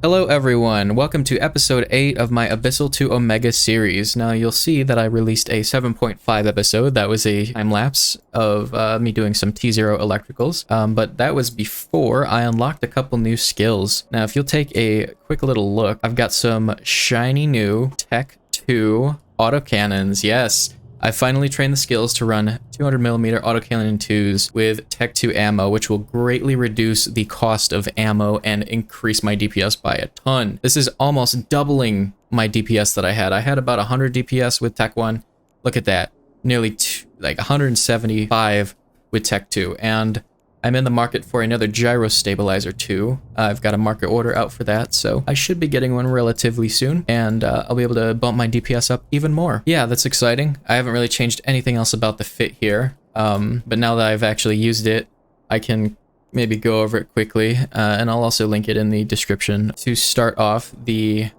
Hello everyone, welcome to episode 8 of my Abyssal to Omega series. Now you'll see that I released a 7.5 episode. That was a time lapse of me doing some T0 electricals, but that was before I unlocked a couple new skills. Now if you'll take a quick little look, I've got some shiny new Tech 2 autocannons. Yes, I finally trained the skills to run 200mm AutoCannon 2s with Tech 2 ammo, which will greatly reduce the cost of ammo and increase my DPS by a ton. This is almost doubling my DPS that I had. I had about 100 DPS with Tech 1. Look at that. Nearly like 175 with Tech 2. And I'm in the market for another Gyrostabilizer II. I've got a market order out for that, so I should be getting one relatively soon, and I'll be able to bump my DPS up even more. Yeah, that's exciting. I haven't really changed anything else about the fit here, but now that I've actually used it, I can maybe go over it quickly, and I'll also link it in the description. To start off the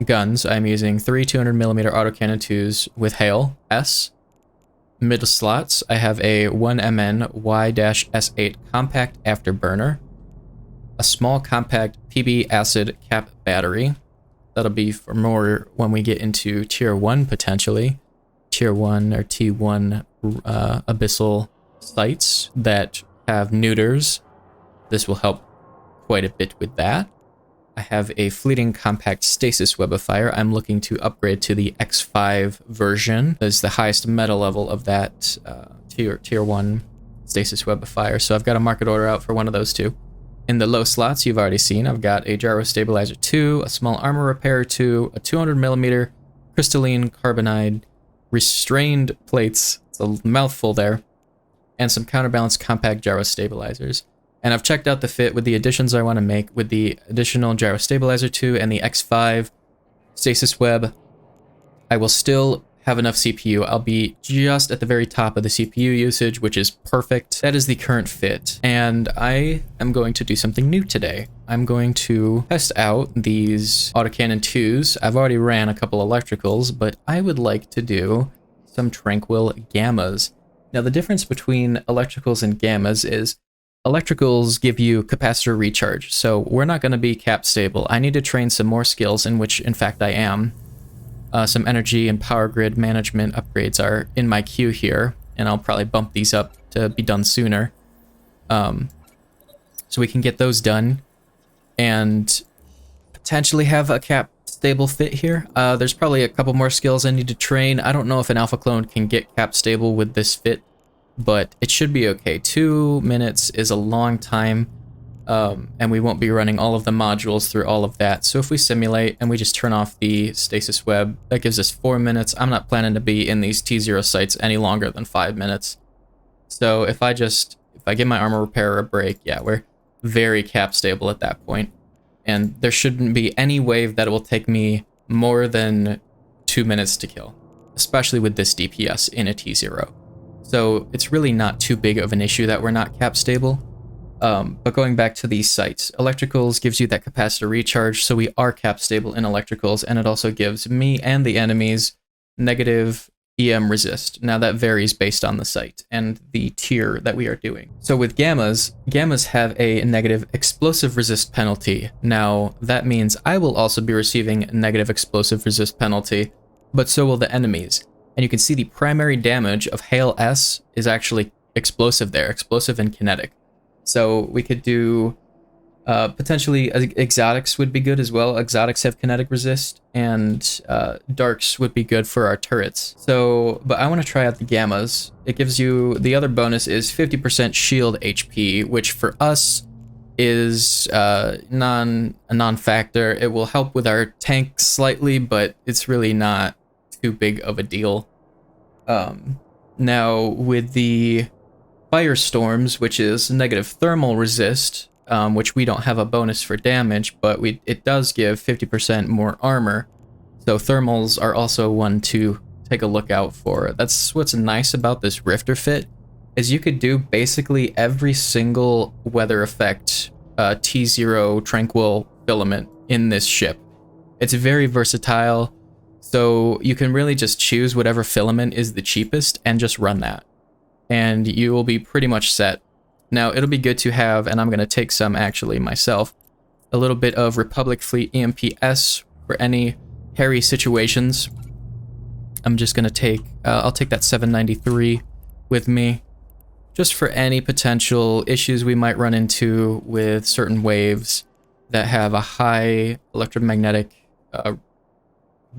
guns, I'm using 3 200mm AutoCannon 2s with Hail S. Middle slots, I have a 1MN Y-S8 compact Afterburner, a small compact PB acid cap battery. That'll be for more when we get into tier 1 potentially. Tier 1 or T1 abyssal sites that have neuters. This will help quite a bit with that. I have a fleeting compact Stasis Webifier. I'm looking to upgrade to the X5 version. That's the highest meta level of that tier 1 Stasis Webifier. So I've got a market order out for one of those two. In the low slots, you've already seen, I've got a Gyrostabilizer II, a small armor repair II, a 200mm Crystalline Carbonide, Restrained plates, it's a mouthful there, and some Counterbalanced compact Gyrostabilizers. And I've checked out the fit with the additions I want to make with the additional Gyrostabilizer 2 and the X5 Stasis Web. I will still have enough CPU. I'll be just at the very top of the CPU usage, which is perfect. That is the current fit. And I am going to do something new today. I'm going to test out these AutoCannon 2s. I've already ran a couple electricals, but I would like to do some Tranquil Gammas. Now the difference between electricals and gammas is electricals give you capacitor recharge, so we're not going to be cap stable. I need to train some more skills, in which, in fact, I am. Some energy and power grid management upgrades are in my queue here, and I'll probably bump these up to be done sooner. So we can get those done, and potentially have a cap stable fit here. There's probably a couple more skills I need to train. I don't know if an alpha clone can get cap stable with this fit, but it should be okay. 2 minutes is a long time, and we won't be running all of the modules through all of that. So if we simulate and we just turn off the stasis web, that gives us 4 minutes. I'm not planning to be in these T0 sites any longer than 5 minutes. So if I give my armor repair a break, yeah, we're very cap stable at that point. And there shouldn't be any wave that it will take me more than 2 minutes to kill, especially with this DPS in a T0. So it's really not too big of an issue that we're not cap stable. But going back to these sites, electricals gives you that capacitor recharge, so we are cap stable in electricals, and it also gives me and the enemies negative EM resist. Now that varies based on the site and the tier that we are doing. So with gammas have a negative explosive resist penalty. Now that means I will also be receiving negative explosive resist penalty, but so will the enemies. And you can see the primary damage of Hail S is actually explosive there, explosive and kinetic. So we could do potentially exotics would be good as well. Exotics have kinetic resist, and darks would be good for our turrets. So, but I want to try out the gammas. It gives you, the other bonus is 50% shield HP, which for us is a non-factor. It will help with our tank slightly, but it's really not too big of a deal. Now with the firestorms, which is negative thermal resist, which we don't have a bonus for damage, but it does give 50% more armor. So thermals are also one to take a look out for. That's what's nice about this Rifter fit, is you could do basically every single weather effect T0 Tranquil filament in this ship. It's very versatile. So you can really just choose whatever filament is the cheapest and just run that, and you will be pretty much set. Now it'll be good to have, and I'm going to take some actually myself, a little bit of Republic Fleet EMP S for any hairy situations. I'm just gonna take, I'll take that 793 with me, just for any potential issues we might run into with certain waves that have a high electromagnetic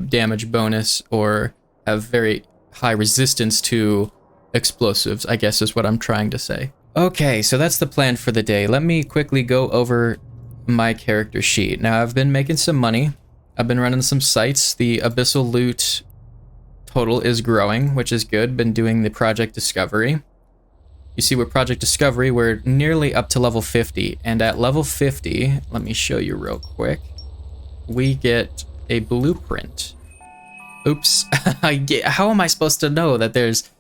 damage bonus or have very high resistance to explosives, I guess is what I'm trying to say. Okay, so that's the plan for the day. Let me quickly go over my character sheet. Now, I've been making some money. I've been running some sites. The Abyssal loot total is growing, which is good. Been doing the Project Discovery. You see with Project Discovery, we're nearly up to level 50. And at level 50, let me show you real quick, we get a blueprint. Oops. How am I supposed to know that there's...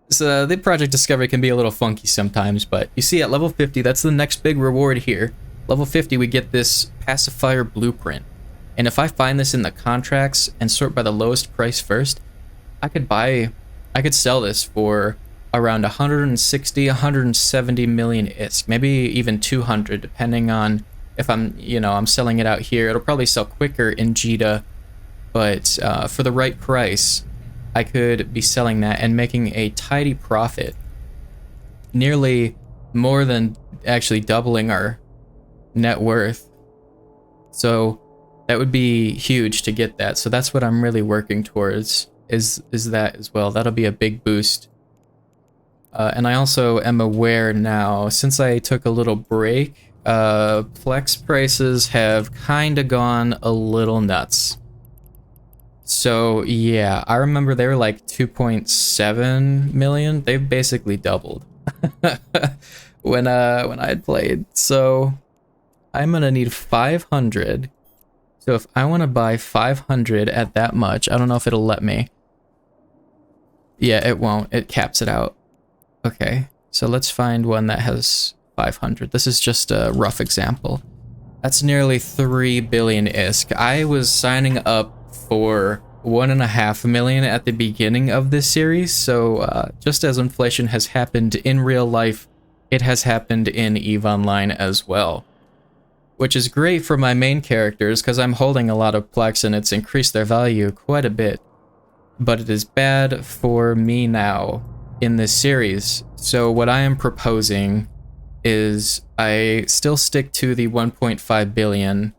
So the Project Discovery can be a little funky sometimes, but you see at level 50, that's the next big reward here. Level 50, we get this pacifier blueprint. And if I find this in the contracts and sort by the lowest price first, I could sell this for around 160, 170 million ISK, maybe even 200, depending on if I'm selling it out here. It'll probably sell quicker in Jita, but for the right price, I could be selling that and making a tidy profit, nearly more than actually doubling our net worth. So that would be huge to get that. So that's what I'm really working towards, is that as well. That'll be a big boost. And I also am aware now, since I took a little break, Plex prices have kind of gone a little nuts. So yeah, I remember they were like 2.7 million. They've basically doubled when I had played. So I'm gonna need 500. So if I want to buy 500 at that much, I don't know if it'll let me. Yeah, it won't. It caps it out. Okay, so let's find one that has 500. This is just a rough example. That's nearly 3 billion ISK. I was signing up for 1.5 million at the beginning of this series, so just as inflation has happened in real life, it has happened in EVE Online as well. Which is great for my main characters, because I'm holding a lot of Plex and it's increased their value quite a bit. But it is bad for me now in this series. So what I am proposing is I still stick to the 1.5 billion,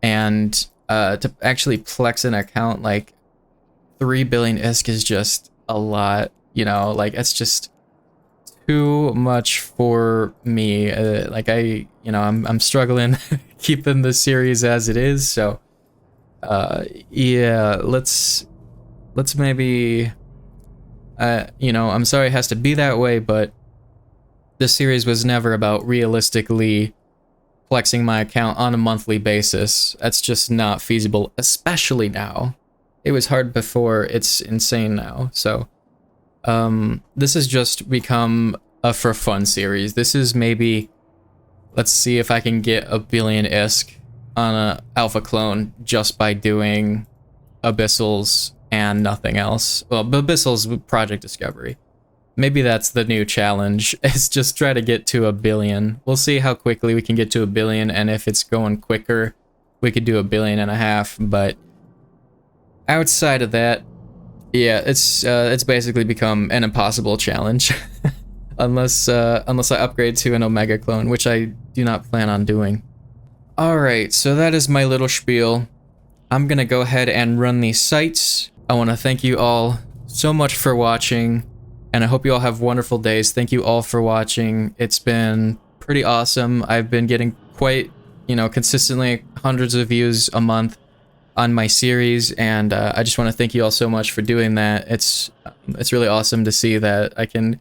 and to actually Plex an account, like 3 billion ISK is just a lot, like it's just too much for me. Like I'm struggling keeping the series as it is. So yeah, let's maybe, I'm sorry it has to be that way, but this series was never about realistically flexing my account on a monthly basis. That's just not feasible, especially now. It was hard before, it's insane now. So this has just become a for fun series. This is maybe, let's see if I can get 1 billion ISK on a alpha clone just by doing Abyssals and nothing else. Well, Abyssals Project Discovery. Maybe that's the new challenge, is just try to get to 1 billion. We'll see how quickly we can get to 1 billion, and if it's going quicker, we could do 1.5 billion, but outside of that, yeah, it's basically become an impossible challenge. unless I upgrade to an Omega clone, which I do not plan on doing. Alright, so that is my little spiel. I'm gonna go ahead and run these sites. I want to thank you all so much for watching, and I hope you all have wonderful days. Thank you all for watching. It's been pretty awesome. I've been getting quite, consistently hundreds of views a month on my series, and I just want to thank you all so much for doing that. It's really awesome to see that I can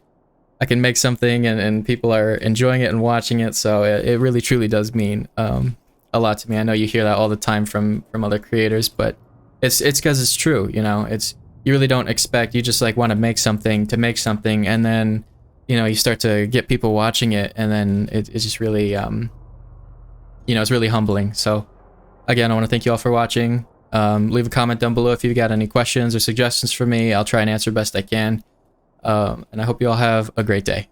make something and people are enjoying it and watching it. So it really truly does mean a lot to me. I know you hear that all the time from other creators, but it's because it's true. You really don't expect, you just like want to make something, and then you start to get people watching it, and then it's just really it's really humbling. So again, I want to thank you all for watching. Leave a comment down below if you've got any questions or suggestions for me. I'll try and answer best I can. And I hope you all have a great day.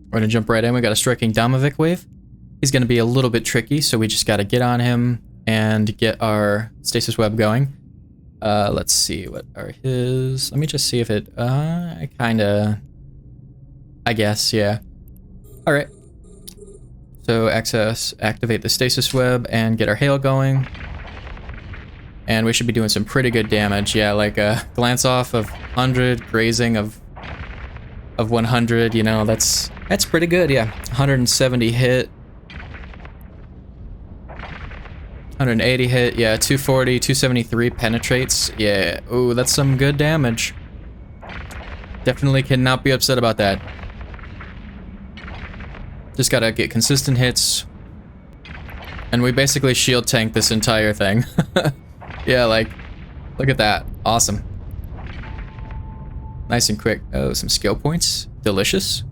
We're gonna jump right in. We got a striking Damavik wave. he's going to be a little bit tricky, so we just got to get on him and get our stasis web going. Let's see, what are his... Let me just see if it... I guess, yeah. Alright. So activate the stasis web and get our hail going. And we should be doing some pretty good damage. Yeah, like a glance off of 100, grazing of 100, you know, that's pretty good, yeah. 170 hit. 180 hit, yeah, 240, 273 penetrates. Yeah, ooh, that's some good damage. Definitely cannot be upset about that. Just gotta get consistent hits. And we basically shield tank this entire thing. Yeah, like, look at that. Awesome. Nice and quick. Oh, some skill points. Delicious.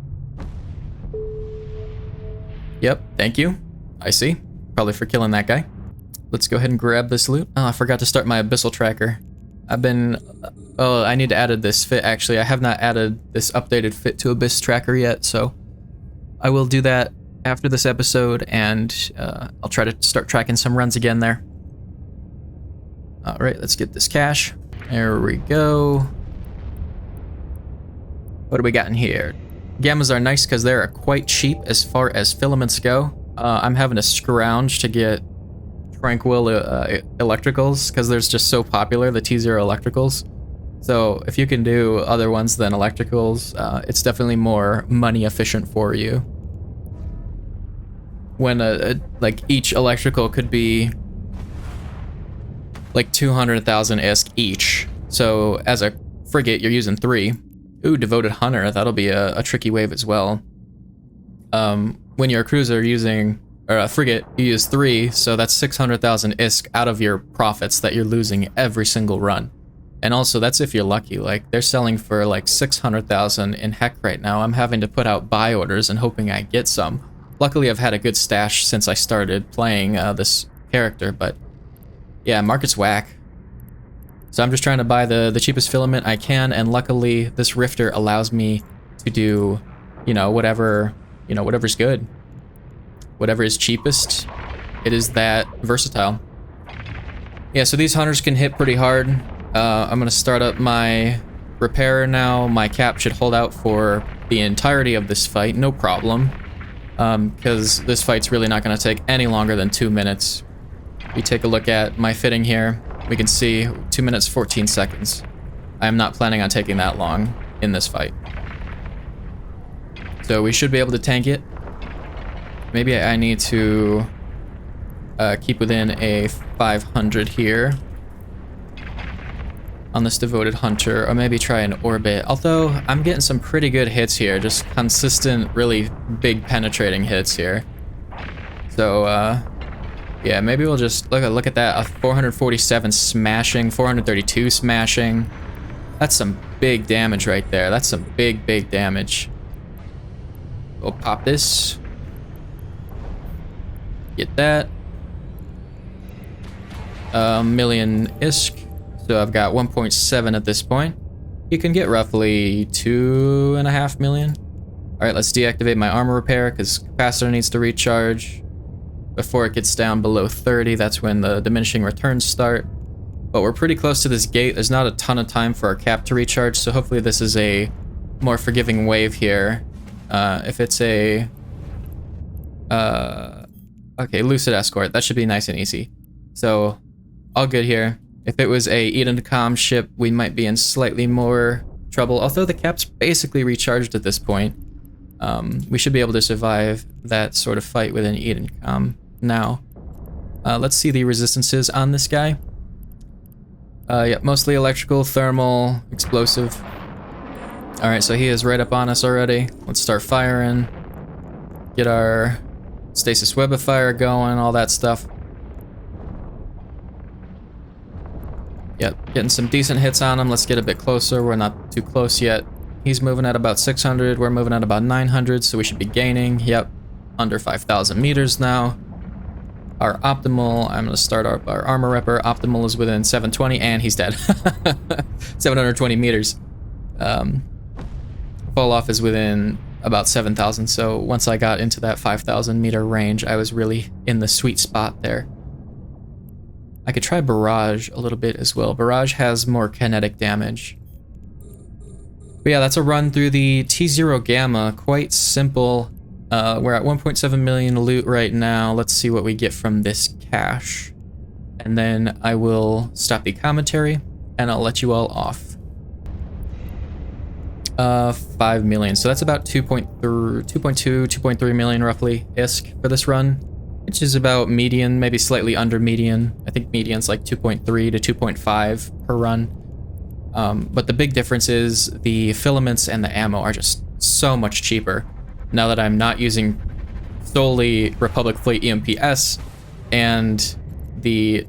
Yep, thank you. I see. Probably for killing that guy. Let's go ahead and grab this loot. Oh, I forgot to start my Abyssal tracker. I've been... Oh, I need to add this fit, actually. I have not added this updated fit to Abyss tracker yet, so... I will do that after this episode, and I'll try to start tracking some runs again there. Alright, let's get this cash. There we go. What do we got in here? Gammas are nice because they're quite cheap as far as filaments go. I'm having to scrounge to get Tranquil electricals because they're just so popular, the T0 electricals. So if you can do other ones than electricals, it's definitely more money efficient for you. When like each electrical could be like 200,000 ISK each. So as a frigate, you're using 3. Ooh, Devoted Hunter, that'll be a tricky wave as well. When you're a cruiser using, or a frigate, you use 3, so that's 600,000 ISK out of your profits that you're losing every single run. And also, that's if you're lucky. Like, they're selling for like 600,000 in Heck right now. I'm having to put out buy orders and hoping I get some. Luckily, I've had a good stash since I started playing this character, but yeah, market's whack. So I'm just trying to buy the cheapest filament I can, and luckily, this Rifter allows me to do, you know, whatever's good. Whatever is cheapest, it is that versatile. Yeah, so these hunters can hit pretty hard. I'm gonna start up my repairer now. My cap should hold out for the entirety of this fight, no problem. Because this fight's really not gonna take any longer than 2 minutes. We take a look at my fitting here. We can see 2 minutes, 14 seconds. I am not planning on taking that long in this fight. So we should be able to tank it. Maybe I need to keep within a 500 here on this Devoted Hunter, or maybe try an orbit. Although I'm getting some pretty good hits here, just consistent, really big penetrating hits here. So yeah, maybe we'll just look at that. A 447 smashing, 432 smashing. That's some big damage right there. That's some big damage. We'll pop this. Get that. Million ISK. So I've got 1.7 at this point. You can get roughly 2.5 million. Alright, let's deactivate my armor repair because capacitor needs to recharge. Before it gets down below 30, that's when the diminishing returns start. But we're pretty close to this gate. There's not a ton of time for our cap to recharge, so hopefully this is a more forgiving wave here. If it's a... okay, Lucid Escort. That should be nice and easy. So, all good here. If it was a Eden-Com ship, we might be in slightly more trouble. Although the cap's basically recharged at this point. We should be able to survive that sort of fight with an Eden-Com now. Let's see the resistances on this guy. Yeah, mostly electrical, thermal, explosive. Alright, so he is right up on us already. Let's start firing. Get our Stasis Webifier going, all that stuff. Yep, getting some decent hits on him. Let's get a bit closer. We're not too close yet. He's moving at about 600. We're moving at about 900, so we should be gaining. Yep, under 5,000 meters now. Our optimal, I'm going to start our armor repper. Optimal is within 720, and he's dead. 720 meters. Fall off is within about 7,000. So once I got into that 5,000 meter range, I was really in the sweet spot there. I could try Barrage a little bit as well. Barrage has more kinetic damage. But yeah, that's a run through the T0 Gamma. Quite simple. We're at 1.7 million loot right now. Let's see what we get from this cache. And then I will stop the commentary and I'll let you all off. 5 million. So that's about 2.3 million roughly ISK for this run, which is about median, maybe slightly under median. I think median's like 2.3 to 2.5 per run. But the big difference is the filaments and the ammo are just so much cheaper now that I'm not using solely Republic Fleet EMP S and the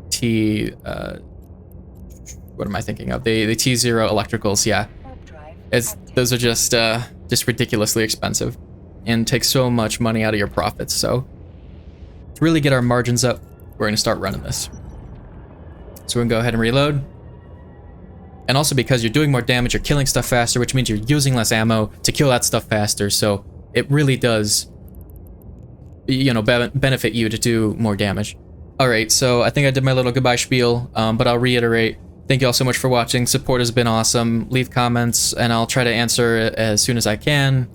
what am I thinking of? The T0 electricals, yeah. Those are just ridiculously expensive and take so much money out of your profits. So to really get our margins up, we're going to start running this. So we're going to go ahead and reload. And also because you're doing more damage, you're killing stuff faster, which means you're using less ammo to kill that stuff faster. So it really does, you know, benefit you to do more damage. All right, so I think I did my little goodbye spiel, but I'll reiterate. Thank you all so much for watching. Support has been awesome. Leave comments and I'll try to answer as soon as I can.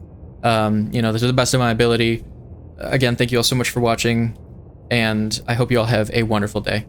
You know, to the best of my ability. Again, thank you all so much for watching, and I hope you all have a wonderful day.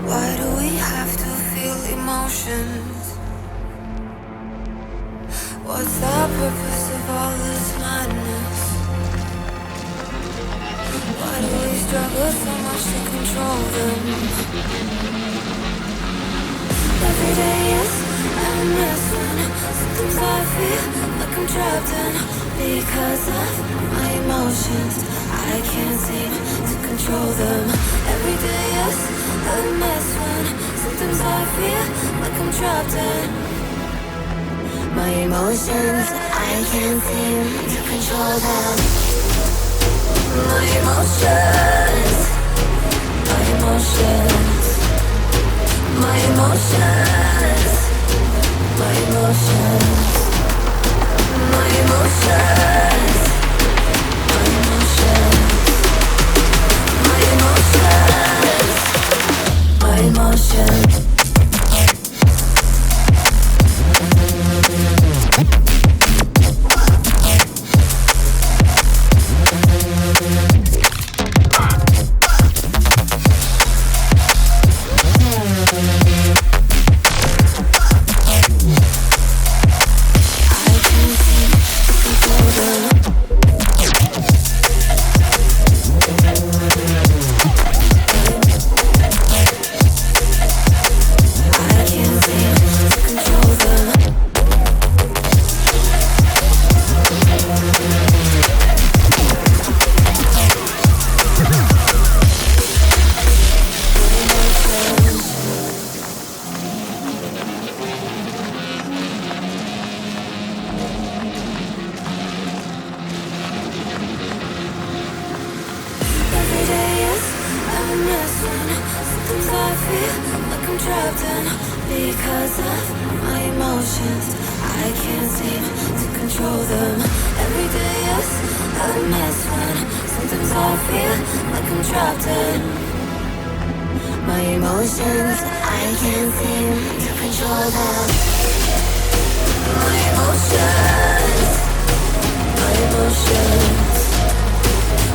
Why do we have to feel emotions? What's the purpose of all this madness? Why do we struggle so much to control them? Every day is a mess when sometimes I feel like I'm trapped in. Because of my emotions, I can't seem to control them. Every day is a mess when sometimes I feel like I'm trapped in. My emotions, I can't seem to control them. My emotions, my emotions, my emotions, my emotions, my emotions, my emotions, my emotions.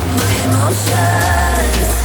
My emotions.